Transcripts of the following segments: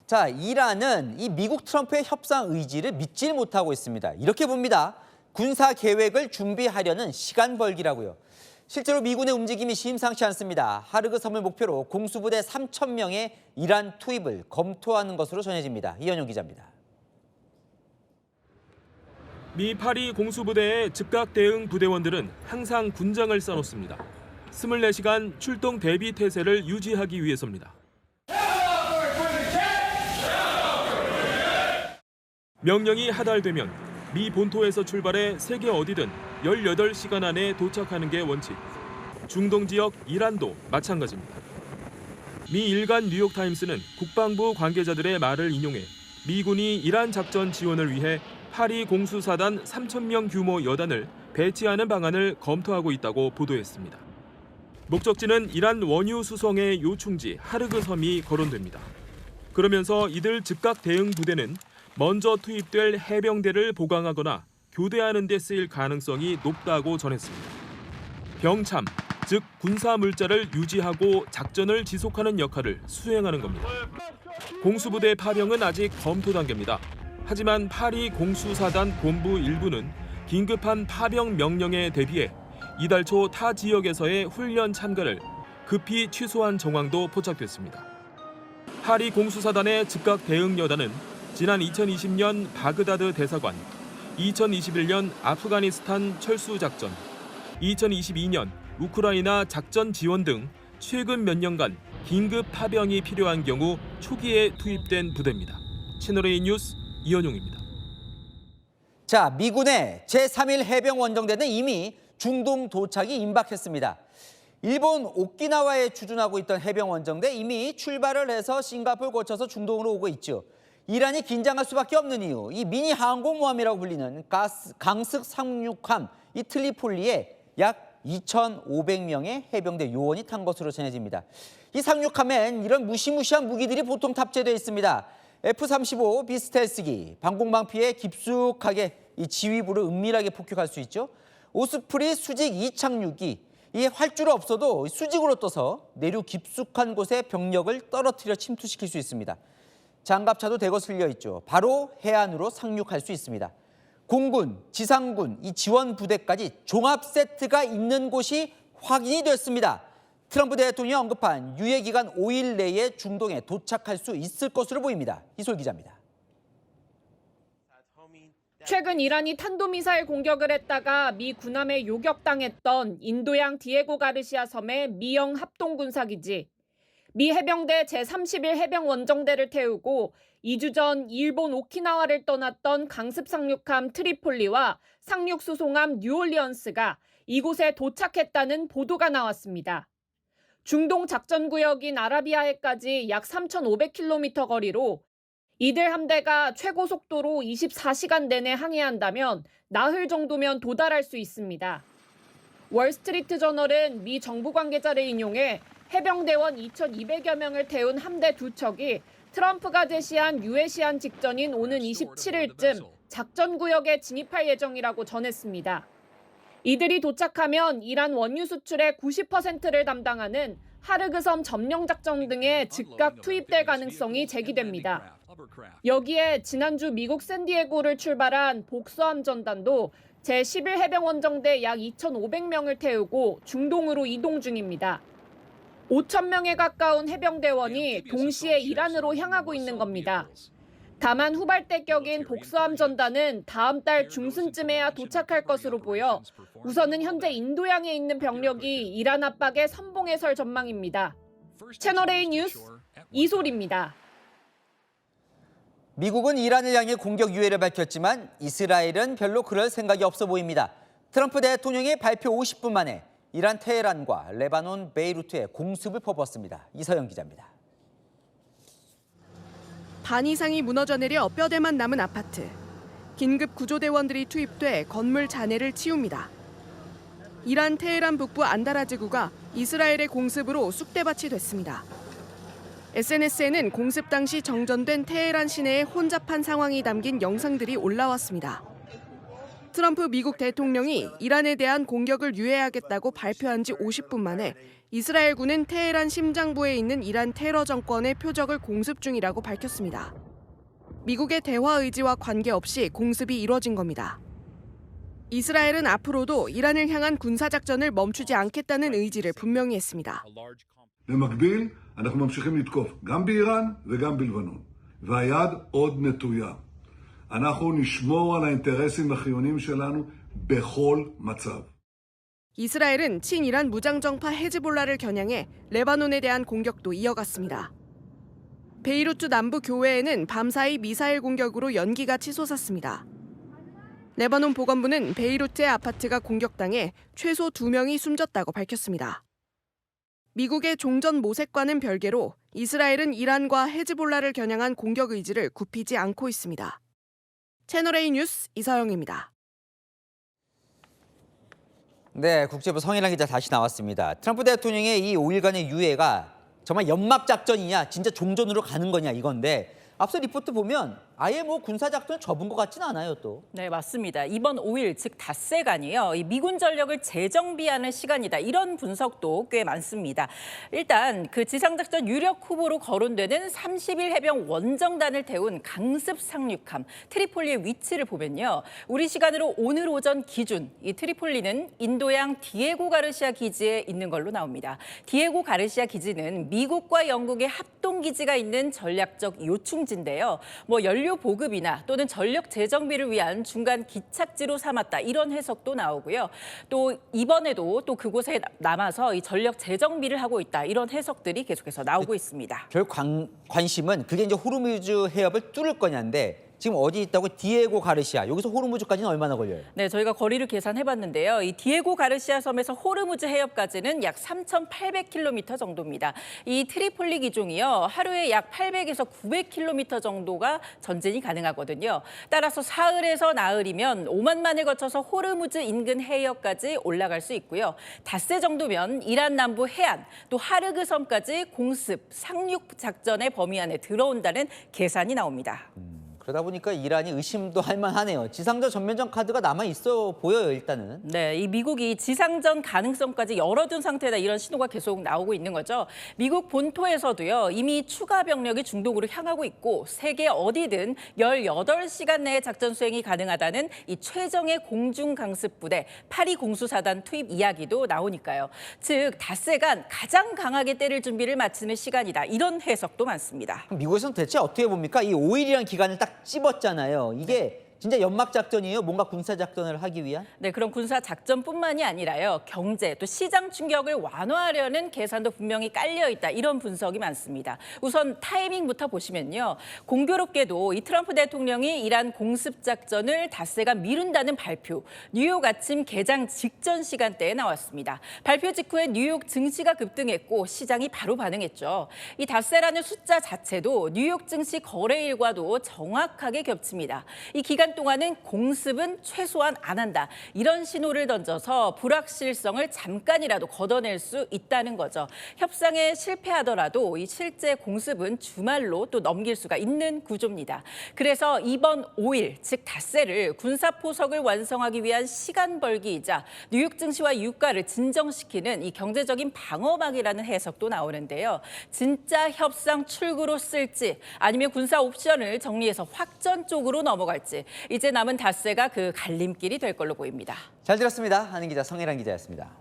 자, 이란은 이 미국 트럼프의 협상 의지를 믿질 못하고 있습니다. 이렇게 봅니다. 군사 계획을 준비하려는 시간 벌기라고요. 실제로 미군의 움직임이 심상치 않습니다. 하르그 섬을 목표로 공수부대 3,000명의 이란 투입을 검토하는 것으로 전해집니다. 이현용 기자입니다. 미 파리 공수부대의 즉각 대응 부대원들은 항상 군장을 써놓습니다. 24시간 출동 대비 태세를 유지하기 위해서입니다. 명령이 하달되면 미 본토에서 출발해 세계 어디든 18시간 안에 도착하는 게 원칙. 중동 지역 이란도 마찬가지입니다. 미 일간 뉴욕타임스는 국방부 관계자들의 말을 인용해 미군이 이란 작전 지원을 위해 파리 공수사단 3,000명 규모 여단을 배치하는 방안을 검토하고 있다고 보도했습니다. 목적지는 이란 원유 수송의 요충지 하르그 섬이 거론됩니다. 그러면서 이들 즉각 대응 부대는 먼저 투입될 해병대를 보강하거나 교대하는 데 쓰일 가능성이 높다고 전했습니다. 병참, 즉 군사 물자를 유지하고 작전을 지속하는 역할을 수행하는 겁니다. 공수부대 파병은 아직 검토 단계입니다. 하지만 파리 공수사단 본부 일부는 긴급한 파병 명령에 대비해 이달 초 타 지역에서의 훈련 참가를 급히 취소한 정황도 포착됐습니다. 파리 공수사단의 즉각 대응 여단은 지난 2020년 바그다드 대사관, 2021년 아프가니스탄 철수 작전, 2022년 우크라이나 작전 지원 등 최근 몇 년간 긴급 파병이 필요한 경우 초기에 투입된 부대입니다. 채널A 뉴스 이현용입니다. 자, 미군의 제3일 해병 원정대는 이미 중동 도착이 임박했습니다. 일본 오키나와에 주둔하고 있던 해병 원정대 이미 출발을 해서 싱가포르 거쳐서 중동으로 오고 있죠. 이란이 긴장할 수밖에 없는 이유, 이 미니 항공모함이라고 불리는 강습 상륙함 이 트리폴리에 약 2,500명의 해병대 요원이 탄 것으로 전해집니다. 이 상륙함엔 이런 무시무시한 무기들이 보통 탑재되어 있습니다. F-35 비스텔스기, 방공망 피해 깊숙하게 이 지휘부를 은밀하게 폭격할 수 있죠. 오스프리 수직 이착륙기, 이 활주로 없어도 수직으로 떠서 내륙 깊숙한 곳에 병력을 떨어뜨려 침투시킬 수 있습니다. 장갑차도 대거 실려 있죠. 바로 해안으로 상륙할 수 있습니다. 공군, 지상군, 이 지원 부대까지 종합 세트가 있는 곳이 확인이 됐습니다. 트럼프 대통령이 언급한 유예 기간 5일 내에 중동에 도착할 수 있을 것으로 보입니다. 이솔 기자입니다. 최근 이란이 탄도미사일 공격을 했다가 미 군함에 요격당했던 인도양 디에고 가르시아 섬의 미영 합동군사기지. 미 해병대 제31 해병 원정대를 태우고 2주 전 일본 오키나와를 떠났던 강습 상륙함 트리폴리와 상륙 수송함 뉴올리언스가 이곳에 도착했다는 보도가 나왔습니다. 중동 작전구역인 아라비아해까지 약 3,500km 거리로 이들 함대가 최고 속도로 24시간 내내 항해한다면 나흘 정도면 도달할 수 있습니다. 월스트리트 저널은 미 정부 관계자를 인용해 해병대원 2,200여 명을 태운 함대 두 척이 트럼프가 제시한 유예 시한 직전인 오는 27일쯤 작전구역에 진입할 예정이라고 전했습니다. 이들이 도착하면 이란 원유 수출의 90%를 담당하는 하르그 섬 점령 작전 등에 즉각 투입될 가능성이 제기됩니다. 여기에 지난주 미국 샌디에고를 출발한 복수함 전단도 제11 해병 원정대 약 2,500명을 태우고 중동으로 이동 중입니다. 5,000명에 가까운 해병대원이 동시에 이란으로 향하고 있는 겁니다. 다만 후발대격인 복수함 전단은 다음 달 중순쯤에야 도착할 것으로 보여 우선은 현재 인도양에 있는 병력이 이란 압박에 선봉에 설 전망입니다. 채널A 뉴스 이솔입니다. 미국은 이란을 향해 공격 유예를 밝혔지만 이스라엘은 별로 그럴 생각이 없어 보입니다. 트럼프 대통령의 발표 50분 만에 이란 테헤란과 레바논 베이루트에 공습을 퍼부었습니다. 이서영 기자입니다. 반 이상이 무너져 내려 뼈대만 남은 아파트. 긴급 구조대원들이 투입돼 건물 잔해를 치웁니다. 이란 테헤란 북부 안다라즈구가 이스라엘의 공습으로 쑥대밭이 됐습니다. SNS에는 공습 당시 정전된 테헤란 시내의 혼잡한 상황이 담긴 영상들이 올라왔습니다. 트럼프 미국 대통령이 이란에 대한 공격을 유예하겠다고 발표한 지 50분 만에 이스라엘군은 테헤란 심장부에 있는 이란 테러 정권의 표적을 공습 중이라고 밝혔습니다. 미국의 대화 의지와 관계없이 공습이 이뤄진 겁니다. 이스라엘은 앞으로도 이란을 향한 군사작전을 멈추지 않겠다는 의지를 분명히 했습니다. במקביל, אנחנו ממשיכים לתקוף גם באיראן וגם בלבנון. והיד עוד נטויה. אנחנו נשמור על האינטרסים החיוניים שלנו בכל מצב. 이스라엘은 친이란 무장정파 헤즈볼라를 겨냥해 레바논에 대한 공격도 이어갔습니다. 베이루트 남부 교외에는 밤사이 미사일 공격으로 연기가 치솟았습니다. 레바논 보건부는 베이루트의 아파트가 공격당해 최소 2명이 숨졌다고 밝혔습니다. 미국의 종전 모색과는 별개로 이스라엘은 이란과 헤즈볼라를 겨냥한 공격 의지를 굽히지 않고 있습니다. 채널A 뉴스 이서영입니다. 네, 국제부 성일환 기자 다시 나왔습니다. 트럼프 대통령의 이 5일간의 유예가 정말 연막작전이냐, 진짜 종전으로 가는 거냐 이건데 앞서 리포트 보면 아예 뭐 군사작전을 접은 것 같지는 않아요 또. 네, 맞습니다. 이번 5일, 즉 닷새간이요. 이 미군 전력을 재정비하는 시간이다. 이런 분석도 꽤 많습니다. 일단 그 지상작전 유력 후보로 거론되는 30일 해병 원정단을 태운 강습 상륙함 트리폴리의 위치를 보면요. 우리 시간으로 오늘 오전 기준 이 트리폴리는 인도양 디에고 가르시아 기지에 있는 걸로 나옵니다. 디에고 가르시아 기지는 미국과 영국의 합동기지가 있는 전략적 요충지인데요. 뭐 연료 보급이나 또는 전력 재정비를 위한 중간 기착지로 삼았다 이런 해석도 나오고요. 또 이번에도 또 그곳에 남아서 이 전력 재정비를 하고 있다 이런 해석들이 계속해서 나오고 있습니다. 결국 관심은 그게 이제 호르무즈 해협을 뚫을 거냐인데 지금 어디 있다고 디에고 가르시아 여기서 호르무즈까지는 얼마나 걸려요? 네, 저희가 거리를 계산해봤는데요. 이 디에고 가르시아 섬에서 호르무즈 해협까지는 약 3,800km 정도입니다. 이 트리폴리 기종이요. 하루에 약 800에서 900km 정도가 전진이 가능하거든요. 따라서 사흘에서 나흘이면 오만만을 거쳐서 호르무즈 인근 해협까지 올라갈 수 있고요. 닷새 정도면 이란 남부 해안 또 하르그 섬까지 공습, 상륙 작전의 범위 안에 들어온다는 계산이 나옵니다. 그러다 보니까 이란이 의심도 할 만하네요. 지상전 전면전 카드가 남아 있어 보여요 일단은. 네, 이 미국이 지상전 가능성까지 열어둔 상태다 이런 신호가 계속 나오고 있는 거죠. 미국 본토에서도요 이미 추가 병력이 중동으로 향하고 있고 세계 어디든 18시간 내에 작전 수행이 가능하다는 이 최정예 공중 강습 부대 8.2 공수사단 투입 이야기도 나오니까요. 즉 닷새간 가장 강하게 때릴 준비를 마치는 시간이다 이런 해석도 많습니다. 미국에서는 대체 어떻게 봅니까? 이 5일이라는 기간을 딱 찝었잖아요. 이게 진짜 연막작전이에요? 뭔가 군사작전을 하기 위한? 네, 그런 군사작전뿐만이 아니라요. 경제, 또 시장 충격을 완화하려는 계산도 분명히 깔려있다. 이런 분석이 많습니다. 우선 타이밍부터 보시면요. 공교롭게도 이 트럼프 대통령이 이란 공습작전을 닷새간 미룬다는 발표, 뉴욕 아침 개장 직전 시간대에 나왔습니다. 발표 직후에 뉴욕 증시가 급등했고 시장이 바로 반응했죠. 이 닷새라는 숫자 자체도 뉴욕 증시 거래일과도 정확하게 겹칩니다. 이 기간 동안은 공습은 최소한 안 한다. 이런 신호를 던져서 불확실성을 잠깐이라도 걷어낼 수 있다는 거죠. 협상에 실패하더라도 이 실제 공습은 주말로 또 넘길 수가 있는 구조입니다. 그래서 이번 5일, 즉 닷새를 군사포석을 완성하기 위한 시간 벌기이자 뉴욕 증시와 유가를 진정시키는 이 경제적인 방어막이라는 해석도 나오는데요. 진짜 협상 출구로 쓸지 아니면 군사 옵션을 정리해서 확전 쪽으로 넘어갈지 이제 남은 닷새가 그 갈림길이 될 걸로 보입니다. 잘 들었습니다. 하는 기자 성일환 기자였습니다.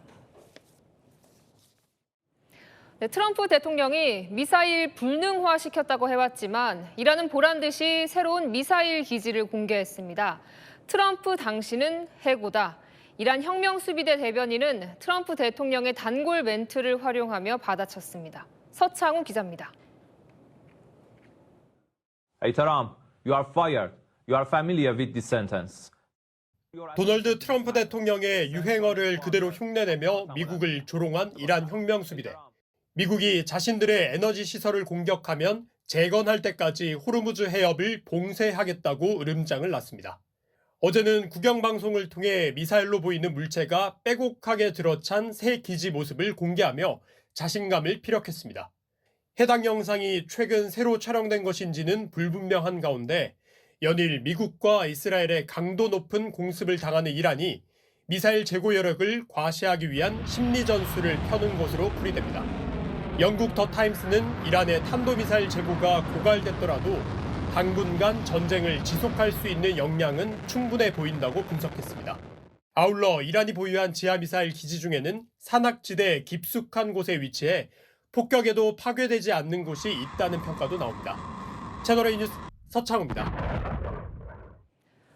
네, 트럼프 대통령이 미사일 불능화시켰다고 해왔지만 이란은 보란 듯이 새로운 미사일 기지를 공개했습니다. 트럼프 당신은 해고다. 이란 혁명수비대 대변인은 트럼프 대통령의 단골 멘트를 활용하며 받아쳤습니다. 서창우 기자입니다. Hey Trump, you are fired. You are familiar with this sentence. 도널드 트럼프 대통령의 유행어를 그대로 흉내내며 미국을 조롱한 이란 혁명수비대. 미국이 자신들의 에너지 시설을 공격하면 재건할 때까지 호르무즈 해협을 봉쇄하겠다고 으름장을 놨습니다. 어제는 국영방송을 통해 미사일로 보이는 물체가 빼곡하게 들어찬 새 기지 모습을 공개하며 자신감을 피력했습니다. 해당 영상이 최근 새로 촬영된 것인지는 불분명한 가운데 연일 미국과 이스라엘의 강도 높은 공습을 당하는 이란이 미사일 재고 여력을 과시하기 위한 심리 전술을 펴는 것으로 풀이됩니다. 영국 더 타임스는 이란의 탄도미사일 재고가 고갈됐더라도 당분간 전쟁을 지속할 수 있는 역량은 충분해 보인다고 분석했습니다. 아울러 이란이 보유한 지하미사일 기지 중에는 산악지대 깊숙한 곳에 위치해 폭격에도 파괴되지 않는 곳이 있다는 평가도 나옵니다. 채널A 뉴스 서창우입니다.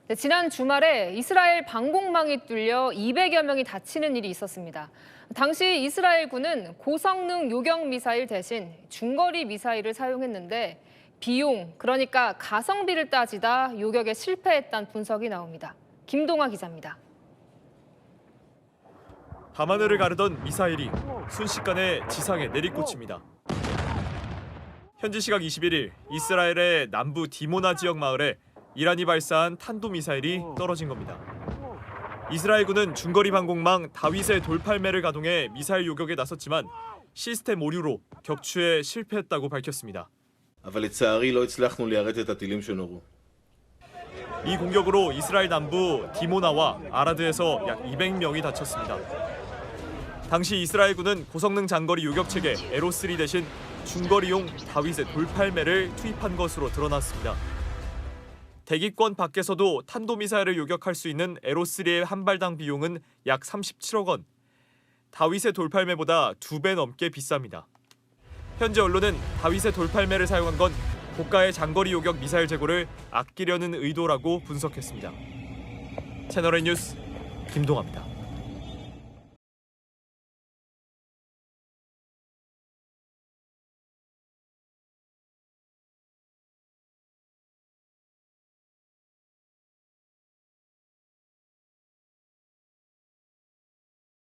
네, 지난 주말에 이스라엘 방공망이 뚫려 200여 명이 다치는 일이 있었습니다. 당시 이스라엘군은 고성능 요격 미사일 대신 중거리 미사일을 사용했는데 비용, 그러니까 가성비를 따지다 요격에 실패했다는 분석이 나옵니다. 김동아 기자입니다. 밤하늘을 가르던 미사일이 순식간에 지상에 내리꽂힙니다. 현지 시각 21일 이스라엘의 남부 디모나 지역 마을에 이란이 발사한 탄도미사일이 떨어진 겁니다. 이스라엘군은 중거리 방공망 다윗의 돌팔매를 가동해 미사일 요격에 나섰지만 시스템 오류로 격추에 실패했다고 밝혔습니다. 이 공격으로 이스라엘 남부 디모나와 아라드에서 약 200명이 다쳤습니다. 당시 이스라엘군은 고성능 장거리 요격체계 에로3 대신 중거리용 다윗의 돌팔매를 투입한 것으로 드러났습니다. 대기권 밖에서도 탄도미사일을 요격할 수 있는 에로3의 한 발당 비용은 약 37억 원. 다윗의 돌팔매보다 2배 넘게 비쌉니다. 현재 언론은 다윗의 돌팔매를 사용한 건 고가의 장거리 요격 미사일 재고를 아끼려는 의도라고 분석했습니다. 채널A 뉴스 김동아입니다.